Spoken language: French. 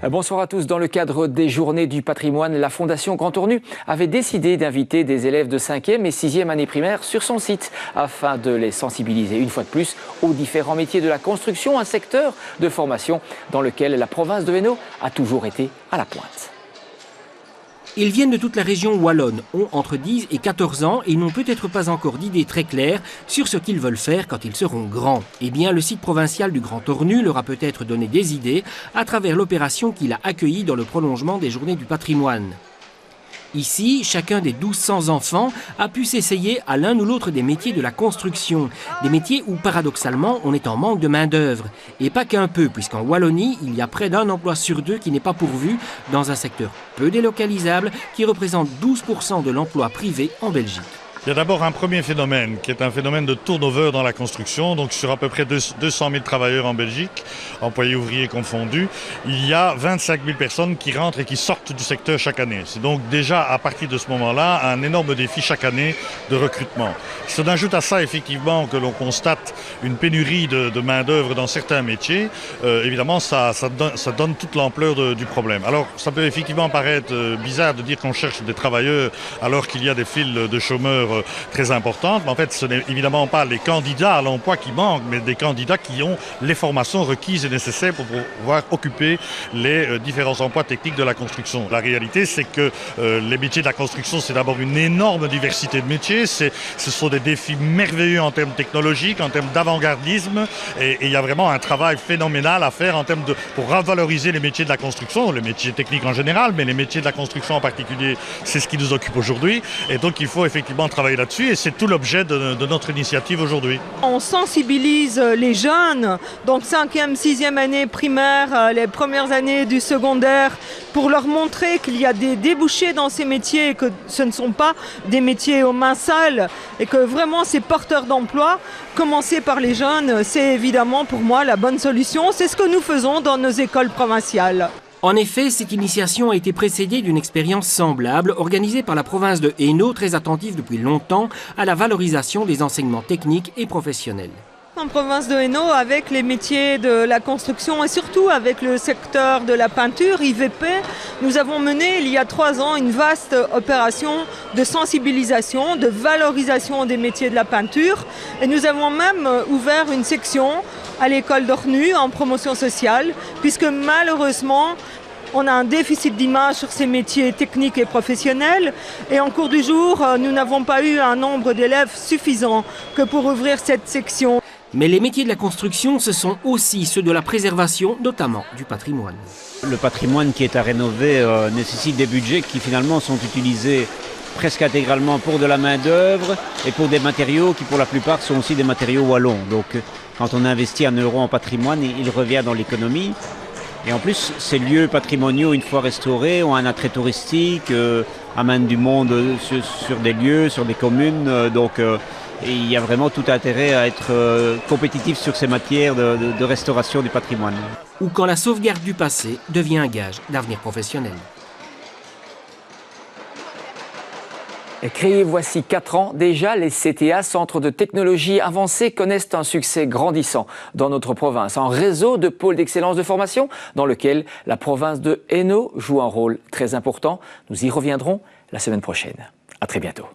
Bonsoir à tous. Dans le cadre des Journées du patrimoine, la Fondation Grand Tournu avait décidé d'inviter des élèves de 5e et 6e année primaire sur son site afin de les sensibiliser une fois de plus aux différents métiers de la construction, un secteur de formation dans lequel la province de Hainaut a toujours été à la pointe. Ils viennent de toute la région wallonne, ont entre 10 et 14 ans et n'ont peut-être pas encore d'idées très claires sur ce qu'ils veulent faire quand ils seront grands. Eh bien, le site provincial du Grand Tournu leur a peut-être donné des idées à travers l'opération qu'il a accueillie dans le prolongement des Journées du patrimoine. Ici, chacun des 1200 enfants a pu s'essayer à l'un ou l'autre des métiers de la construction. Des métiers où, paradoxalement, on est en manque de main-d'œuvre. Et pas qu'un peu, puisqu'en Wallonie, il y a près d'un emploi sur deux qui n'est pas pourvu dans un secteur peu délocalisable qui représente 12% de l'emploi privé en Belgique. Il y a d'abord un premier phénomène qui est un phénomène de turnover dans la construction. Donc sur à peu près 200 000 travailleurs en Belgique, employés ouvriers confondus, il y a 25 000 personnes qui rentrent et qui sortent du secteur chaque année. C'est donc déjà à partir de ce moment-là un énorme défi chaque année de recrutement. Si on ajoute à ça effectivement que l'on constate une pénurie de main-d'œuvre dans certains métiers, évidemment ça donne toute l'ampleur du problème. Alors ça peut effectivement paraître bizarre de dire qu'on cherche des travailleurs alors qu'il y a des files de chômeurs très importante, mais en fait ce n'est évidemment pas les candidats à l'emploi qui manquent, mais des candidats qui ont les formations requises et nécessaires pour pouvoir occuper les différents emplois techniques de la construction. La réalité c'est que les métiers de la construction c'est d'abord une énorme diversité de métiers, ce sont des défis merveilleux en termes technologiques, en termes d'avant-gardisme et il y a vraiment un travail phénoménal à faire en termes pour revaloriser les métiers de la construction, les métiers techniques en général, mais les métiers de la construction en particulier, c'est ce qui nous occupe aujourd'hui et donc il faut effectivement travailler là-dessus et c'est tout l'objet de notre initiative aujourd'hui. On sensibilise les jeunes, donc 5e, 6e année primaire, les premières années du secondaire, pour leur montrer qu'il y a des débouchés dans ces métiers et que ce ne sont pas des métiers aux mains sales et que vraiment c'est porteur d'emploi. Commencer par les jeunes, c'est évidemment pour moi la bonne solution. C'est ce que nous faisons dans nos écoles provinciales. En effet, cette initiation a été précédée d'une expérience semblable organisée par la province de Hainaut, très attentive depuis longtemps à la valorisation des enseignements techniques et professionnels. En province de Hainaut, avec les métiers de la construction et surtout avec le secteur de la peinture, IVP, nous avons mené il y a 3 ans une vaste opération de sensibilisation, de valorisation des métiers de la peinture et nous avons même ouvert une section à l'école d'Ornu en promotion sociale puisque malheureusement on a un déficit d'image sur ces métiers techniques et professionnels et en cours du jour, nous n'avons pas eu un nombre d'élèves suffisant que pour ouvrir cette section. Mais les métiers de la construction, ce sont aussi ceux de la préservation, notamment du patrimoine. Le patrimoine qui est à rénover nécessite des budgets qui finalement sont utilisés presque intégralement pour de la main-d'œuvre et pour des matériaux qui pour la plupart sont aussi des matériaux wallons. Donc quand on investit 1 euro en patrimoine, il revient dans l'économie. Et en plus, ces lieux patrimoniaux, une fois restaurés, ont un attrait touristique, amènent du monde sur des lieux, sur des communes. Donc il y a vraiment tout intérêt à être compétitif sur ces matières de restauration du patrimoine. Ou quand la sauvegarde du passé devient un gage d'avenir professionnel. Créés voici 4 ans déjà, les CTA, Centres de technologie avancée, connaissent un succès grandissant dans notre province. Un réseau de pôles d'excellence de formation dans lequel la province de Hainaut joue un rôle très important. Nous y reviendrons la semaine prochaine. À très bientôt.